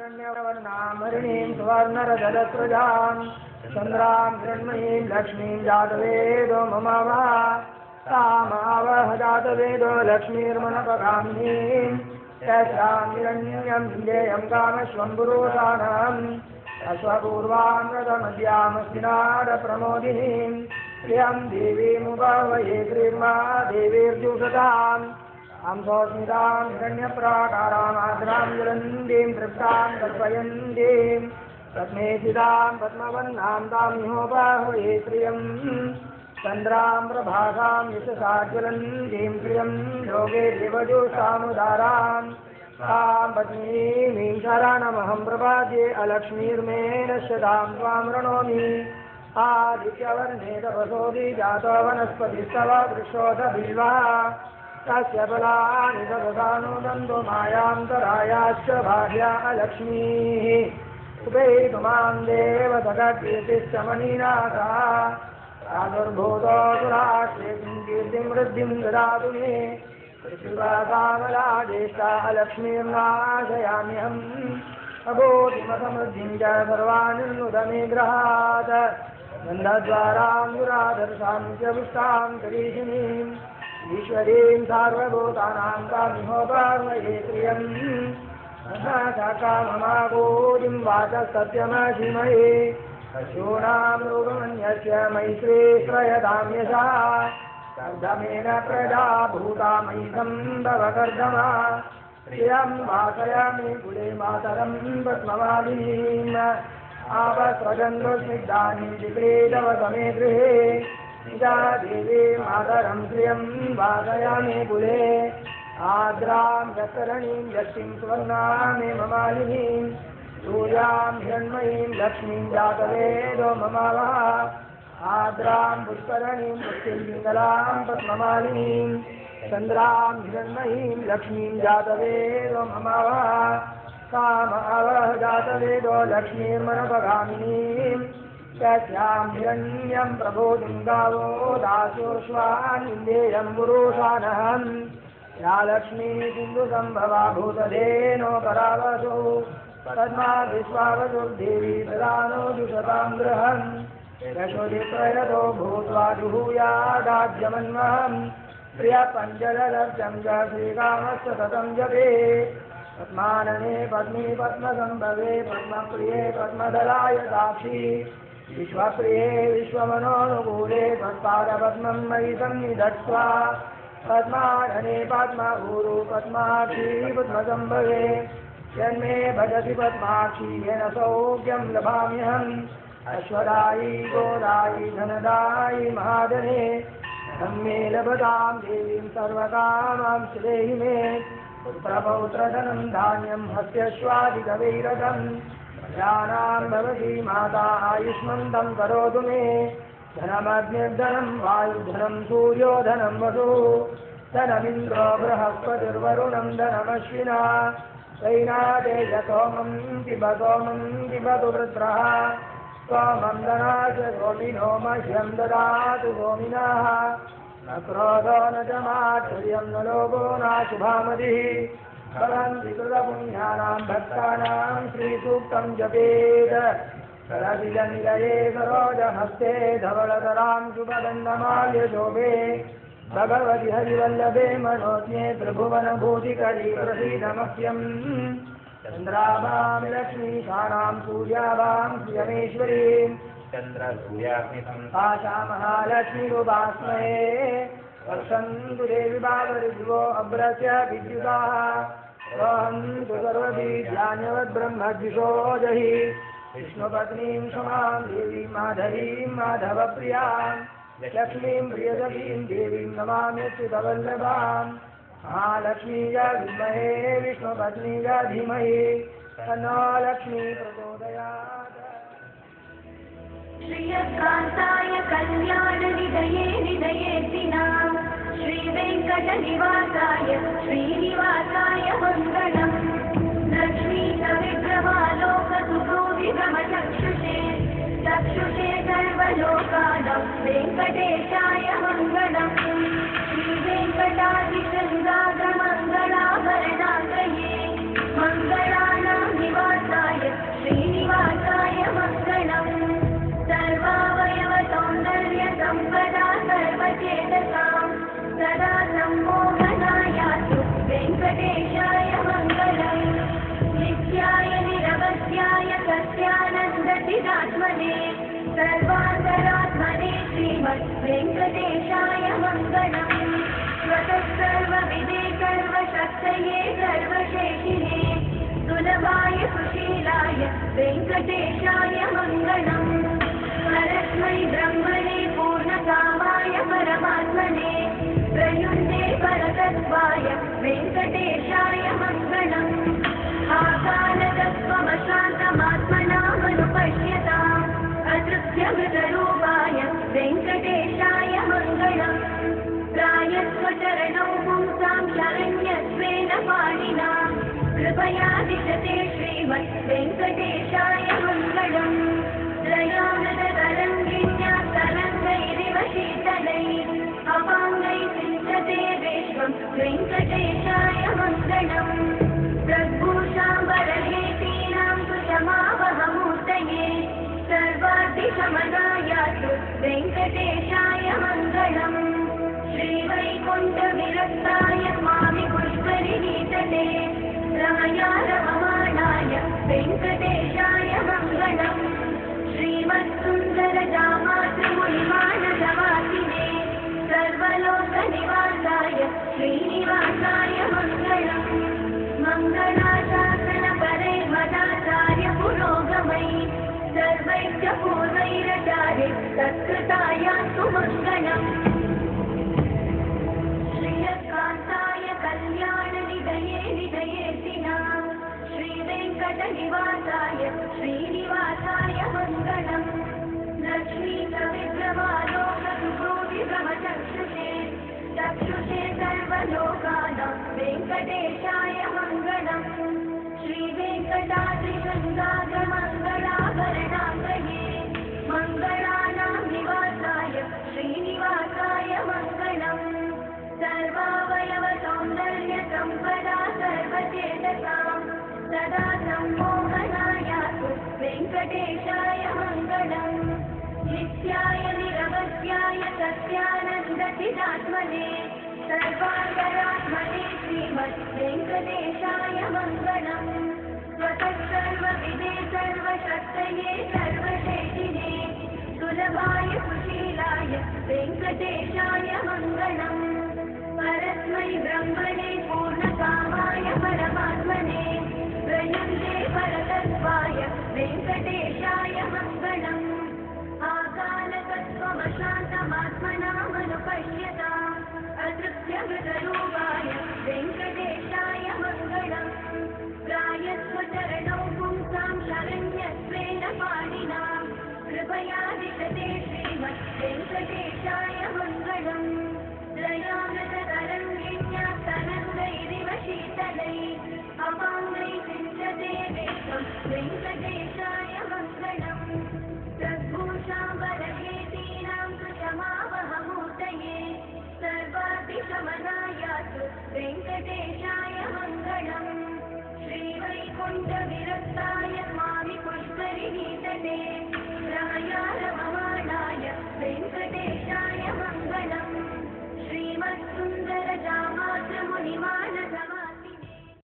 हिरण्यवर्णामरिणीं सुवर्णरजतस्रजां चन्द्रां हिरण्मयीं लक्ष्मीं जातवेदो ममावः तामावह जातवेदो लक्ष्मीर्मनपगामिनीं तस्यां हिरण्यं भिन्देयं कामश्वं पुरुषाणाम् अश्वपूर्वामृतमद्यामस्मिनारप्रमोदिनीं प्रियं देवीमुपावये श्रीर्मा देवीर्जुषताम् अंसोस्मितां हिरण्यप्राकारामाद्रां ज्वलन्तीं तृप्तां कल्पयन्तीं पद्मेशितां पद्मवन्नां तामिहोपावये श्रियं चन्द्रां प्रभासां यशसा ज्वलन्तीं प्रियं योगे देवजोषामुदारां तां पद्मीं शरणमहं प्रपाद्ये अलक्ष्मीर्मे नश्यतां त्वां वृणोमि आदित्यवर्णे तपसोऽधि जातो वनस्पतिस्तव वृक्षोऽथ बिल्वः तस्य फलानि सदसानुदन्तो मायान्तरायाश्च भार्या अलक्ष्मीः उपेतु मां देवतककीर्तिश्च मणिनाथः प्रादुर्भूतो सुराष्ट्रे कीर्तिं वृद्धिं ददातु मे पृथिवाकामला ज्येष्ठा अलक्ष्मीर्नाशयाम्यहम् अबोधिमसमृद्धिं च सर्वानिर्नुदमे गृहात् गन्धद्वारां दुरादर्शां च पुष्टां करीषिणीम् ईश्वरीं सार्वभूतानां कामिहोपावये श्रियं काममागोदिं वाचस्तत्यमधिमहे पशूनां रूपमन्यस्य मयि श्रेष्ठयतां यशः कर्दमेन प्रजा भूता मयि सम्भवकर्दमा प्रियं वासयामि कुले मातरं पद्ममालिनीम् आपस्वगन्धस्निग्धानि विक्रीतव समे गृहे निजा देवी मातरं प्रियं वासयामि कुले आद्रां यत्करणीं यष्टिं सुवर्णां ममालिनीं सूर्यां हिरण्मयीं लक्ष्मीं जातवेदो ममावः आद्रां पुष्करणीं पुष्टिं पिङ्गलां पद्ममालिनीं चन्द्रां हिरण्मयीं लक्ष्मीं जातवेदो ममावः कामावह जातवेदो लक्ष्मीर्मनपगामिनीं तस्यां हिरण्यं प्रबोधिं गावो दासोऽश्वानिन्देयं पुरुषानहम् या लक्ष्मी सिन्धुसम्भवा भूतधेनो परावसो पद्मा विश्वावसुर्देवी ददानो दुषतां गृहम् यशोदिप्रयतो भूत्वा जुहूयादाज्यमन्वहम् प्रियपञ्चदलब्जं च श्रीकामस्य सततं जपे पद्मानने पद्मी पद्मसम्भवे पद्मप्रिये पद्मदलाय साक्षी विश्वप्रिये विश्वमनोनुकूले तत्पादपद्मं मयि सन्निधत्स्वा पद्मानने पद्मगुरु पद्माक्षी पद्मसम्भवे यन्मे भजति पद्माक्षी येन सौख्यं लभाम्यहम् अश्वदायी गोदायी धनदायी महाधने धम्मे लभतां देवीं सर्वकामां श्रेहि मे पुत्रपौत्रधनं धान्यं हस्यश्वादिकवैरथम् प्रजानां भवती माता आयुष्मन्तं करोतु मे धनमग्निर्धनं वायुधनं सूर्यो धनं वसुः धनमिन्द्रो बृहस्पतिर्वरुणं धनमश्विना वैनादेय सोमं पिबतु वृत्रः सोमं दनाश सोमिनो मह्यं ददातु सोमिनः न क्रोधो न च मात्सर्यं न लोभो नाशुभामतिः भवन्ति कृतपुण्यानां भक्तानां श्रीसूक्तं जपेत् सरसिजनिलये सरोजहस्ते धवलतरां शुभदण्डमाल्यशोभे भगवति हरिवल्लभे मनोज्ञे त्रिभुवनभूतिकरी प्रसीदमह्यम् चन्द्राभां लक्ष्मीशानां सूर्याभां श्रियमेश्वरीं आशामहालक्ष्मीरुपास्महे वर्षन्तु देवि बाबरिद्वो अभ्रस्य विद्युताः वहन्तु सर्वबीजान्यवद्ब्रह्मद्विषो जहि विष्णुपत्नीं क्षमां देवीं माधवीं माधवप्रियां लक्ष्मीं प्रियसखीं देवीं नमामि च्युतवल्लभां महालक्ष्मीया विद्महे विष्णुपत्नीया धीमहि तन्नो लक्ष्मी प्रचोदयात्। श्रियकान्ताय कल्याणनिधये निधयेतिनां श्रीवेङ्कटनिवासाय श्रीनिवासाय मङ्गलम् लक्ष्मीकविग्रहालोकसुभोविगमचक्षुषे चक्षुषे सर्वलोकानां वेङ्कटेशाय मङ्गलम् श्रीवेङ्कटादिशृङ्गाग्रमङ्गलाभरणाग्रये मङ्गलानां निवासा सच्चिदात्मने सर्वान्तरात्मने श्रीमद् वेङ्कटेशाय मङ्गलम् स्वतः सर्वविदे सर्वशक्तये सर्वशेषिने सुलभाय सुशीलाय वेङ्कटेशाय मङ्गलम् परस्मै ब्रह्मणे पूर्णकामाय परमात्मने प्रयुञ्जे परतत्त्वाय वेङ्कटेशाय मङ्गलम् आकालतत्त्वमशान्तमात्मनामनुपश्यताम् अतृप्यमृतरूपाय वेङ्कटेशाय मङ्गलम् प्रायस्वचरणौ पुंसां शरण्यत्वेन पाणिना कृपया दिशते श्रीमद् वेङ्कटेशाय मङ्गलम् त्रयानतरङ्गिण्या तरङ्गैरिव शीतलैः अपाङ्गैः सिञ्चते विश्वं वेङ्कटेशाय मङ्गलम् प्रद्भूषाम्बरहेतीनां सुषमावहमूर्तये सर्वाद्दिशमनायातु वेङ्कटेशाय मङ्गलम् श्रीवैकुण्ठविरक्ताय स्वामि पुष्करिणीतटे रमया रममाणाय वेङ्कटेशाय मङ्गलम् श्रीमत्सुन्दरजामातृमुनिमानसवासिने सर्वलोकनिवासाय श्रीनिवासाय मङ्गलम् मङ्गलाशासनपरे मदाचार्य पुरोगमै सर्वैश्च पूर्वैरचार्य तत्कृतायास्तु मङ्गलम् श्रियकान्ताय कल्याणनिधये निधयेतिनां श्रीवेङ्कटनिवासाय श्रीनिवासाय मङ्गलम् लक्ष्मीकविग्रहालोकसुभूतिभ्रमचक्षुषे चक्षुषे सर्वलोकानां वेङ्कटेशाय मङ्गलम् श्रीवेङ्कटाद्रिशृङ्गाग्रमङ्गलाभरणाङ्गये मङ्गलानां निवासाय श्रीनिवासाय मङ्गलम् सर्वावयवसौन्दर्यसम्पदा सर्वचेतसां सदा सम्मोहनायातु वेङ्कटेशाय मङ्गलम् नित्याय निरवध्याय सत्यानन्दचिदात्मने सर्वान्तरात्मने श्रीमद् वेङ्कटेशाय मङ्गलम् स्वतः सर्वविदे सर्वशक्तये सर्वशेषिने सुलभाय सुशीलाय वेङ्कटेशाय मङ्गलम् परस्मै ब्रह्मणे पूर्णकामाय परमात्मने प्रयुञ्जे परतत्त्वाय वेङ्कटे